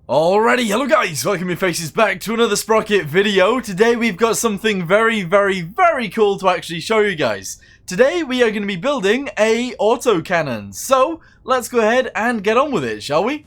Alrighty, hello guys, welcome your faces back to another Sprocket video. Today we've got something very cool to actually show you guys. Today we are going to be building a autocannon. So, let's go ahead and get on with it, shall we?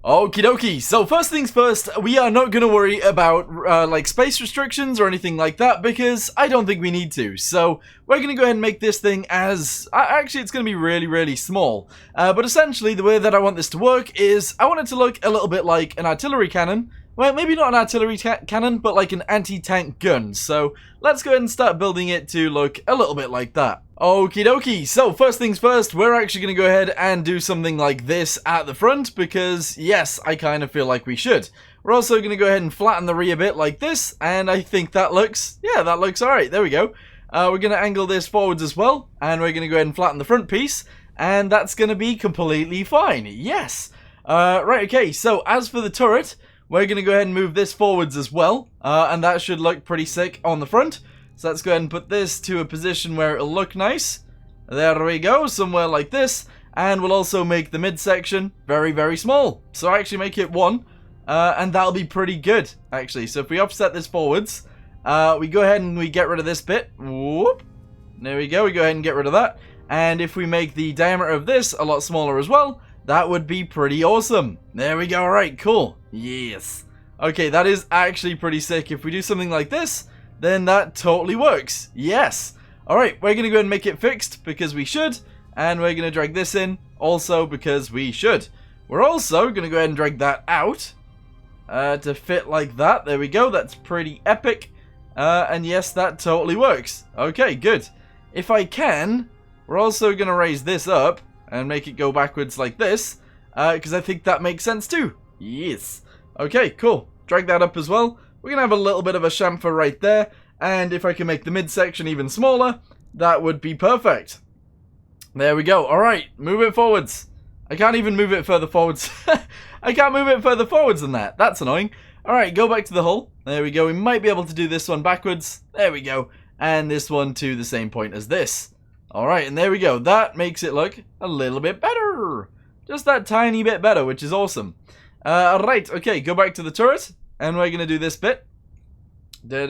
Okie dokie, so first things first, we are not going to worry about like space restrictions or anything like that because I don't think we need to. So we're going to go ahead and make this thing as, actually it's going to be really small. But essentially the way that I want this to work is I want it to look a little bit like an artillery cannon. Well, maybe not an artillery cannon, but like an anti-tank gun. So let's go ahead and start building it to look a little bit like that. Okie dokie, so first things first, we're actually going to go ahead and do something like this at the front because, yes, I kind of feel like we should. We're also going to go ahead and flatten the rear bit like this, and I think that looks, yeah, that looks alright, there we go. We're going to angle this forwards as well, and we're going to go ahead and flatten the front piece, and that's going to be completely fine, yes. Right, okay, so as for the turret, we're going to go ahead and move this forwards as well, and that should look pretty sick on the front. So let's go ahead and put this to a position where it'll look nice. There we go, somewhere like this. And we'll also make the midsection very small. So actually make it 1, and that'll be pretty good, actually. So if we offset this forwards, we go ahead and we get rid of this bit. Whoop. There we go, we go ahead and get rid of that. And if we make the diameter of this a lot smaller as well, that would be pretty awesome. There we go, alright, cool. Yes. Okay, that is actually pretty sick. If we do something like this, then that totally works. Yes. Alright, we're going to go ahead and make it fixed because we should. And we're going to drag this in also because we should. We're also going to go ahead and drag that out to fit like that. There we go. That's pretty epic. And yes, that totally works. Okay, good. If I can, we're also going to raise this up and make it go backwards like this. Because I think that makes sense too. Yes. Okay, cool. Drag that up as well. We're going to have a little bit of a chamfer right there, and if I can make the midsection even smaller, that would be perfect. There we go. Alright, move it forwards. I can't even move it further forwards. I can't move it further forwards than that. That's annoying. Alright, go back to the hull. There we go. We might be able to do this one backwards. There we go. And this one to the same point as this. Alright, and there we go. That makes it look a little bit better. Just that tiny bit better, which is awesome. Alright, okay, go back to the turret. And we're going to do this bit. There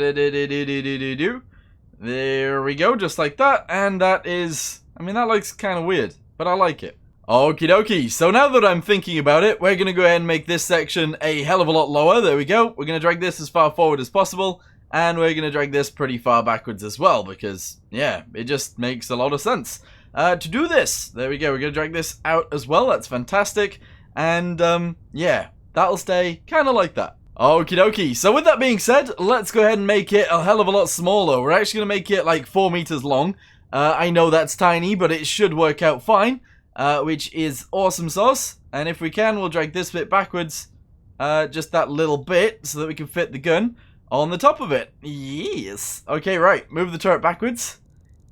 we go, just like that. And that is, I mean, that looks kind of weird, but I like it. Okie dokie, so now that I'm thinking about it, we're going to go ahead and make this section a hell of a lot lower. There we go. We're going to drag this as far forward as possible. And we're going to drag this pretty far backwards as well, because, yeah, it just makes a lot of sense. To do this, there we go. We're going to drag this out as well. That's fantastic. And, yeah, that'll stay kind of like that. Okie dokie, so with that being said, let's go ahead and make it a hell of a lot smaller. We're actually going to make it like 4 meters long. I know that's tiny, but it should work out fine, which is awesome sauce. And if we can, we'll drag this bit backwards, just that little bit, so that we can fit the gun on the top of it. Yes. Okay, right, move the turret backwards.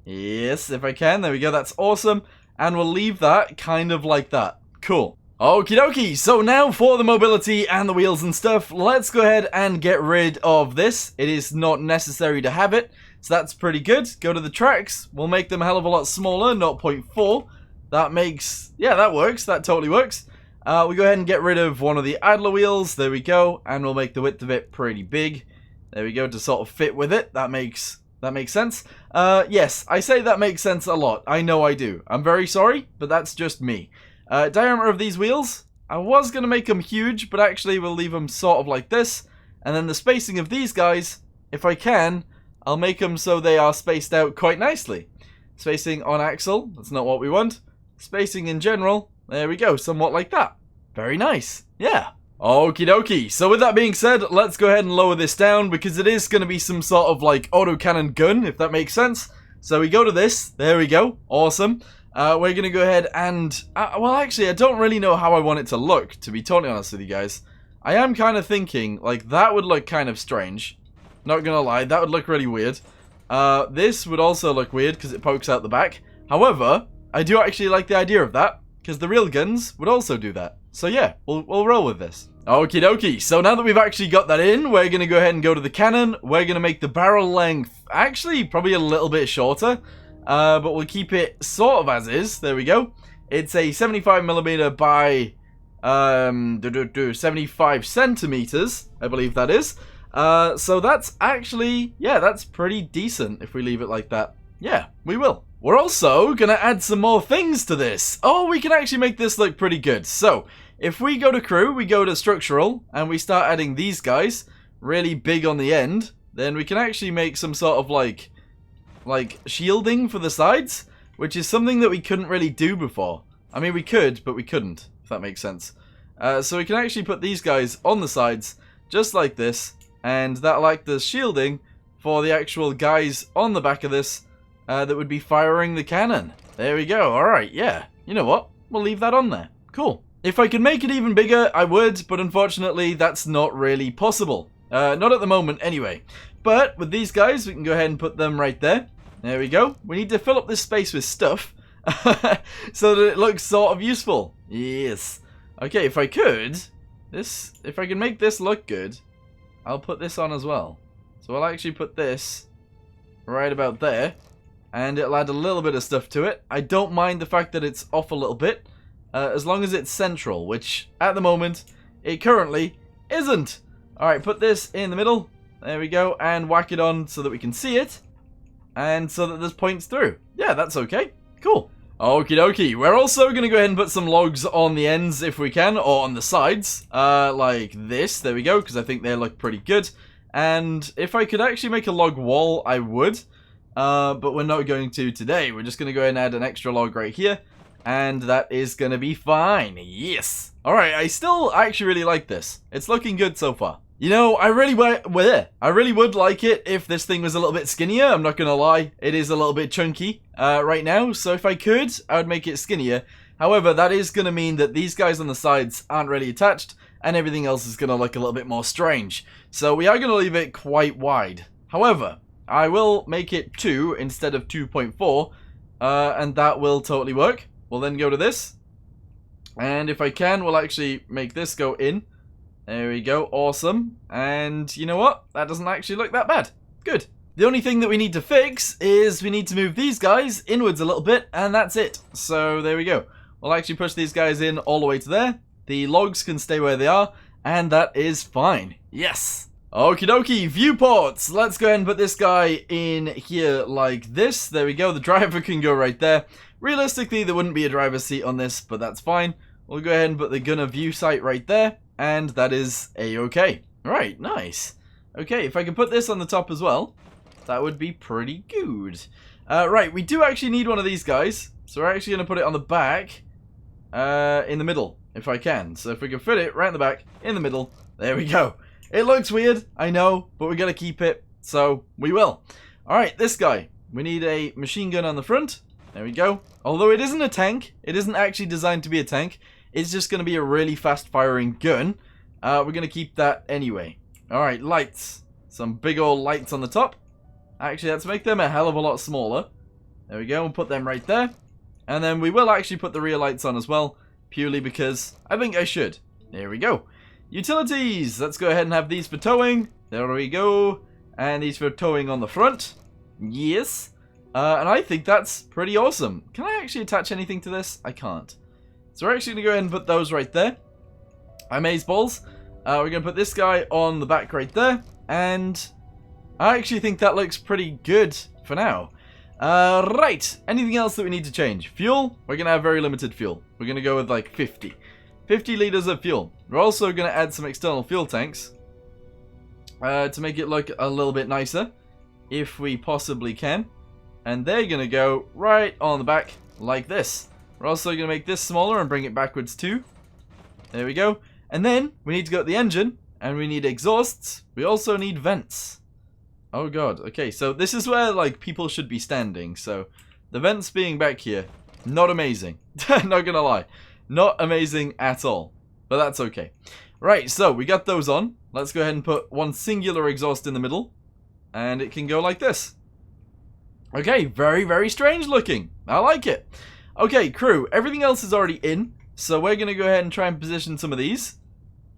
Yes, if I can, there we go, that's awesome. And we'll leave that kind of like that. Cool. Okie dokie, so now for the mobility and the wheels and stuff, let's go ahead and get rid of this. It is not necessary to have it, so that's pretty good. Go to the tracks, we'll make them a hell of a lot smaller, 0.4. That makes, yeah, that works, that totally works. We go ahead and get rid of one of the idler wheels, there we go, and we'll make the width of it pretty big. There we go, to sort of fit with it, that makes sense. Yes, I say that makes sense a lot, I know I do. I'm very sorry, but that's just me. Diameter of these wheels, I was going to make them huge, but actually we'll leave them sort of like this. And then the spacing of these guys, if I can, I'll make them so they are spaced out quite nicely. Spacing on axle, that's not what we want. Spacing in general, there we go, somewhat like that. Very nice, yeah. Okie dokie, so with that being said, let's go ahead and lower this down because it is going to be some sort of like autocannon gun, if that makes sense. So we go to this, there we go, awesome. We're going to go ahead and, well actually I don't really know how I want it to look, to be totally honest with you guys. I am kind of thinking, like that would look kind of strange. Not going to lie, that would look really weird. This would also look weird because it pokes out the back. However, I do actually like the idea of that, because the real guns would also do that. So yeah, we'll roll with this. Okie dokie, so now that we've actually got that in, we're going to go ahead and go to the cannon. We're going to make the barrel length actually probably a little bit shorter, but we'll keep it sort of as is. There we go. It's a 75mm by 75 centimeters, I believe that is. So that's actually, yeah, that's pretty decent if we leave it like that. Yeah, we will. We're also going to add some more things to this. Oh, we can actually make this look pretty good. So, if we go to crew, we go to structural, and we start adding these guys, really big on the end, then we can actually make some sort of like shielding for the sides, which is something that we couldn't really do before. I mean, we could, but we couldn't, if that makes sense. So we can actually put these guys on the sides, just like this, and that'll act as shielding for the actual guys on the back of this that would be firing the cannon. There we go. Alright, yeah. You know what? We'll leave that on there. Cool. If I could make it even bigger, I would, but unfortunately, that's not really possible. Not at the moment, anyway. But with these guys, we can go ahead and put them right there. There we go. We need to fill up this space with stuff so that it looks sort of useful. Yes. Okay, if I could, if I can make this look good, I'll put this on as well. So I'll actually put this right about there, and it'll add a little bit of stuff to it. I don't mind the fact that it's off a little bit, as long as it's central, which at the moment it currently isn't. Alright, put this in the middle. There we go, and whack it on so that we can see it, and so that there's points through. Yeah, that's okay. Cool. Okie dokie. We're also going to go ahead and put some logs on the ends if we can, or on the sides, like this. There we go, because I think they look pretty good. And if I could actually make a log wall, I would. But we're not going to today. We're just going to go ahead and add an extra log right here. And that is going to be fine. Yes. Alright, I still actually really like this. It's looking good so far. You know, I really would like it if this thing was a little bit skinnier. I'm not going to lie. It is a little bit chunky right now. So if I could, I would make it skinnier. However, that is going to mean that these guys on the sides aren't really attached. And everything else is going to look a little bit more strange. So we are going to leave it quite wide. However, I will make it 2 instead of 2.4. And that will totally work. We'll then go to this. And if I can, we'll actually make this go in. There we go. Awesome. And you know what? That doesn't actually look that bad. Good. The only thing that we need to fix is we need to move these guys inwards a little bit, and that's it. So there we go. We'll actually push these guys in all the way to there. The logs can stay where they are, and that is fine. Yes. Okie dokie, viewports. Let's go ahead and put this guy in here like this. There we go. The driver can go right there. Realistically, there wouldn't be a driver's seat on this, but that's fine. We'll go ahead and put the gunner view sight right there, and that is a-okay. Right, nice. Okay, if I can put this on the top as well, that would be pretty good. Right, we do actually need one of these guys, so we're actually going to put it on the back, in the middle, if I can. So if we can fit it right in the back, in the middle, there we go. It looks weird, I know, but we're going to keep it, so we will. Alright, this guy. We need a machine gun on the front. There we go. Although it isn't a tank, it isn't actually designed to be a tank. It's just going to be a really fast-firing gun. We're going to keep that anyway. Alright, lights. Some big old lights on the top. Actually, let's make them a hell of a lot smaller. There we go, we'll put them right there. And then we will actually put the rear lights on as well, purely because I think I should. There we go. Utilities! Let's go ahead and have these for towing. There we go. And these for towing on the front. Yes. And I think that's pretty awesome. Can I actually attach anything to this? I can't. So we're actually going to go ahead and put those right there. Amazeballs. We're going to put this guy on the back right there. And I actually think that looks pretty good for now. Right. Anything else that we need to change? Fuel? We're going to have very limited fuel. We're going to go with like 50. 50 liters of fuel. We're also going to add some external fuel tanks. To make it look a little bit nicer. If we possibly can. And they're going to go right on the back like this. We're also going to make this smaller and bring it backwards too. There we go. And then we need to go to the engine. And we need exhausts. We also need vents. Oh god. Okay, so this is where like people should be standing. So the vents being back here. Not amazing. Not going to lie. Not amazing at all. But that's okay. Right, so we got those on. Let's go ahead and put one singular exhaust in the middle. And it can go like this. Okay, very, very strange looking. I like it. Okay, crew, everything else is already in. So we're going to go ahead and try and position some of these.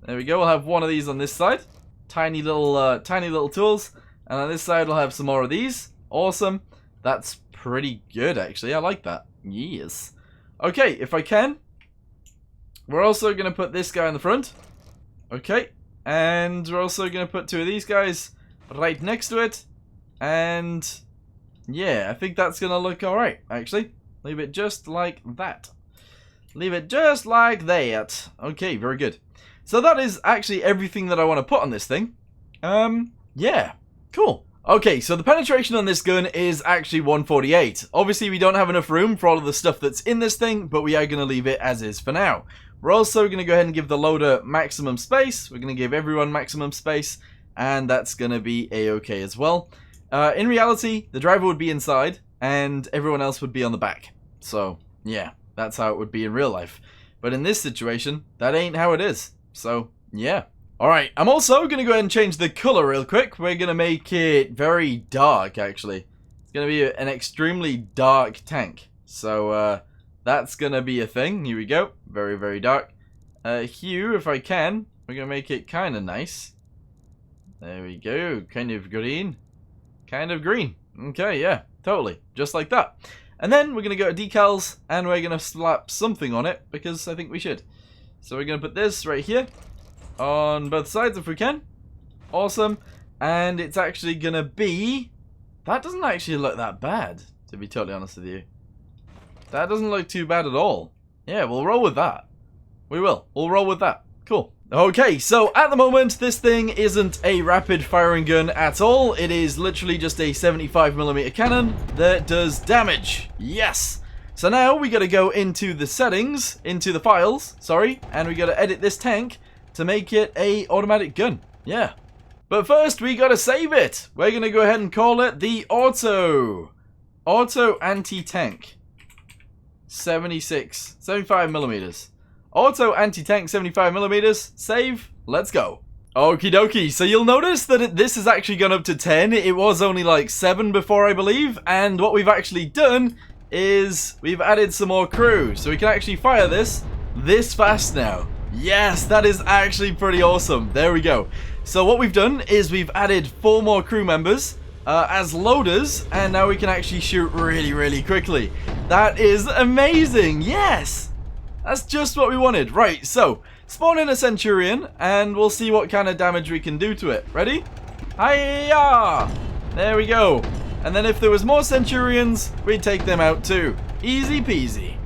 There we go. We'll have one of these on this side. Tiny little tools. And on this side, we'll have some more of these. Awesome. That's pretty good, actually. I like that. Yes. Okay, if I can. We're also going to put this guy in the front. Okay. And we're also going to put two of these guys right next to it. And yeah, I think that's going to look alright, actually. Leave it just like that. Leave it just like that. Okay, very good. So that is actually everything that I want to put on this thing. Yeah, cool. Okay, so the penetration on this gun is actually 148. Obviously, we don't have enough room for all of the stuff that's in this thing, but we are going to leave it as is for now. We're also going to go ahead and give the loader maximum space. We're going to give everyone maximum space, and that's going to be a-okay as well. In reality, the driver would be inside, and everyone else would be on the back. So, yeah, that's how it would be in real life. But in this situation, that ain't how it is. So, yeah. Alright, I'm also going to go ahead and change the color real quick. We're going to make it very dark, actually. It's going to be an extremely dark tank. So, that's going to be a thing. Here we go. Very, very dark. Hue, if I can. We're going to make it kind of nice. There we go. Kind of green. Kind of green. Okay, yeah. Totally. Just like that. And then we're going to go to decals. And we're going to slap something on it. Because I think we should. So we're going to put this right here. On both sides if we can. Awesome. And it's actually going to be... That doesn't actually look that bad. To be totally honest with you. That doesn't look too bad at all. Yeah, we'll roll with that. We will. We'll roll with that. Cool. Okay, so at the moment, this thing isn't a rapid firing gun at all. It is literally just a 75mm cannon that does damage. Yes. So now we got to go into the settings, into the files, sorry, and we got to edit this tank to make it a automatic gun. Yeah. But first, we got to save it. We're going to go ahead and call it the Auto Anti-Tank. 75mm. Auto Anti-Tank 75mm. Save. Let's go. Okie dokie. So you'll notice that this has actually gone up to 10. It was only like 7 before, I believe. And what we've actually done is we've added some more crew. So we can actually fire this fast now. Yes, that is actually pretty awesome. There we go. So what we've done is we've added 4 more crew members as loaders, and now we can actually shoot really, really quickly. That is amazing. Yes, that's just what we wanted. Right, so spawn in a Centurion, and we'll see what kind of damage we can do to it. Ready? Hiya! There we go. And then if there was more Centurions, we'd take them out too. Easy peasy.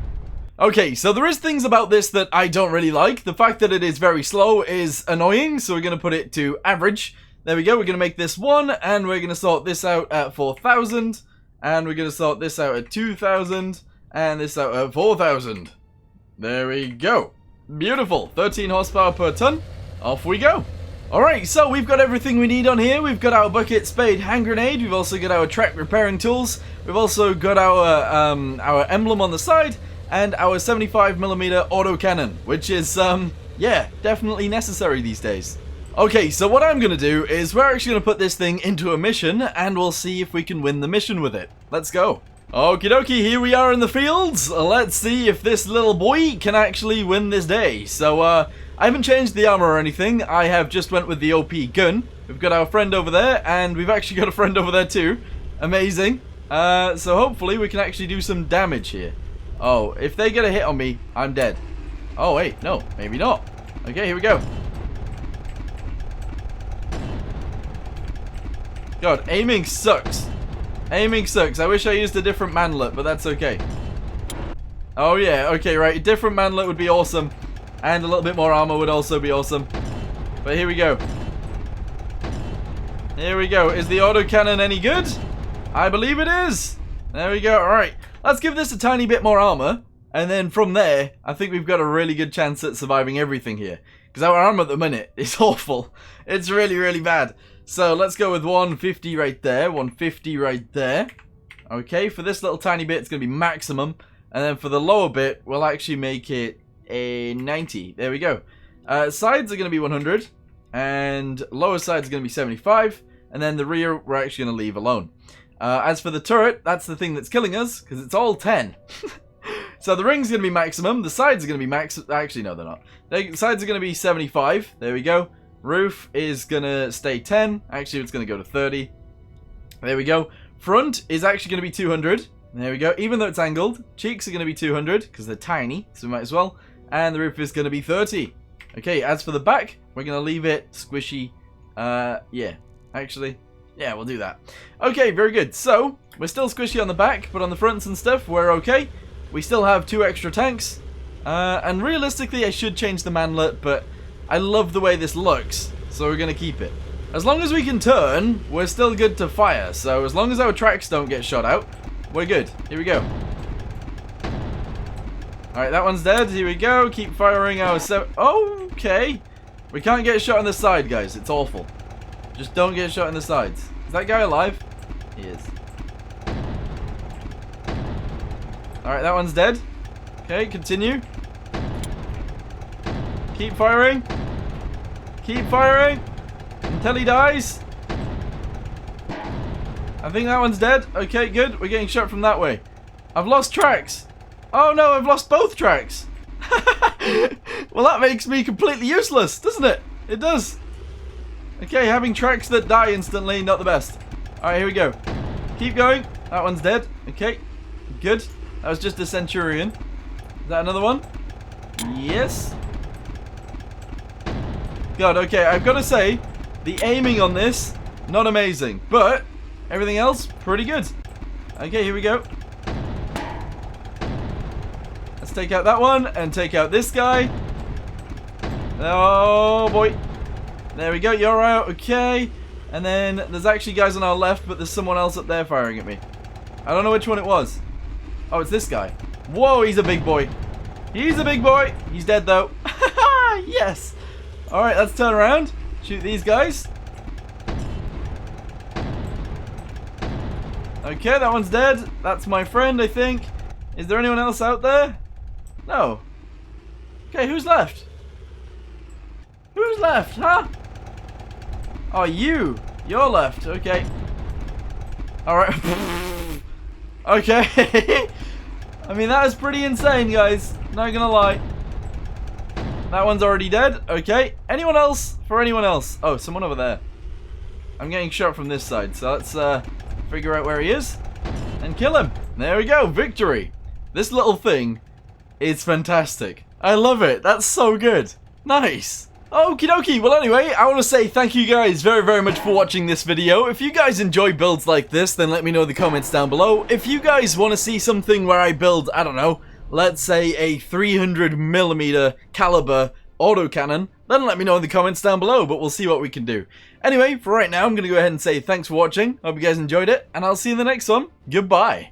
Okay, so there is things about this that I don't really like. The fact that it is very slow is annoying, so we're going to put it to average. There we go, we're going to make this 1, and we're going to sort this out at 4,000. And we're going to sort this out at 2,000, and this out at 4,000. There we go. Beautiful. 13 horsepower per ton. Off we go. Alright, so we've got everything we need on here. We've got our bucket, spade, hand grenade. We've also got our track repairing tools. We've also got our emblem on the side. And our 75mm autocannon, which is, yeah, definitely necessary these days. Okay, so what I'm going to do is we're actually going to put this thing into a mission, and we'll see if we can win the mission with it. Let's go. Okie dokie, here we are in the fields. Let's see if this little boy can actually win this day. So, I haven't changed the armor or anything. I have just went with the OP gun. We've got our friend over there, and we've actually got a friend over there too. Amazing. So hopefully we can actually do some damage here. Oh, if they get a hit on me, I'm dead. Oh, wait, no, maybe not. Okay, here we go. God, aiming sucks. Aiming sucks. I wish I used a different manlet, but that's okay. Oh, yeah, okay, right. A different manlet would be awesome. And a little bit more armor would also be awesome. But here we go. Here we go. Is the autocannon any good? I believe it is. There we go. All right. Let's give this a tiny bit more armor, and then from there, I think we've got a really good chance at surviving everything here. Because our armor at the minute is awful. It's really, really bad. So let's go with 150 right there, 150 right there. Okay, for this little tiny bit, it's going to be maximum. And then for the lower bit, we'll actually make it a 90. There we go. Sides are going to be 100, and lower sides are going to be 75. And then the rear, we're actually going to leave alone. As for the turret, that's the thing that's killing us, because it's all 10. So the ring's going to be maximum. The sides are going to be max. Actually, no, they're not. The sides are going to be 75. There we go. Roof is going to stay 10. Actually, it's going to go to 30. There we go. Front is actually going to be 200. There we go. Even though it's angled, cheeks are going to be 200 because they're tiny, so we might as well. And the roof is going to be 30. Okay, as for the back, we're going to leave it squishy. Yeah, actually, yeah, we'll do that. Okay, very good. So, we're still squishy on the back, but on the fronts and stuff, we're okay. We still have 2 extra tanks. And realistically, I should change the manlet, but I love the way this looks, so we're going to keep it. As long as we can turn, we're still good to fire. So as long as our tracks don't get shot out, we're good. Here we go. Alright, that one's dead. Here we go. Keep firing our okay. We can't get shot on the side, guys. It's awful. Just don't get shot in the sides. Is that guy alive? He is. Alright, that one's dead. Okay, continue. Keep firing. Keep firing. Until he dies. I think that one's dead. Okay, good. We're getting shot from that way. I've lost tracks. Oh no, I've lost both tracks. Well, that makes me completely useless, doesn't it? It does. Okay, having tracks that die instantly, not the best. Alright, here we go. Keep going. That one's dead. Okay, good. That was just a Centurion. Is that another one? Yes. God, okay, I've got to say, the aiming on this, not amazing, but everything else, pretty good. Okay, here we go. Let's take out that one and take out this guy. Oh, boy. There we go, you're out, okay. And then there's actually guys on our left, but there's someone else up there firing at me. I don't know which one it was. Oh, it's this guy. Whoa, he's a big boy. He's a big boy. He's dead, though. Yes. All right, let's turn around. Shoot these guys. Okay, that one's dead. That's my friend, I think. Is there anyone else out there? No. Okay, who's left? Who's left, huh? Oh, you. You're left. Okay. Alright. Okay. I mean, that is pretty insane, guys. Not gonna lie. That one's already dead. Okay. Anyone else? For anyone else? Oh, someone over there. I'm getting shot from this side, so let's figure out where he is and kill him. There we go. Victory. This little thing is fantastic. I love it. That's so good. Nice. Okie dokie. Well, anyway, I want to say thank you guys very, very much for watching this video. If you guys enjoy builds like this, then let me know in the comments down below. If you guys want to see something where I build, I don't know, let's say a 300mm caliber autocannon, then let me know in the comments down below, but we'll see what we can do. Anyway, for right now, I'm going to go ahead and say thanks for watching. Hope you guys enjoyed it, and I'll see you in the next one. Goodbye.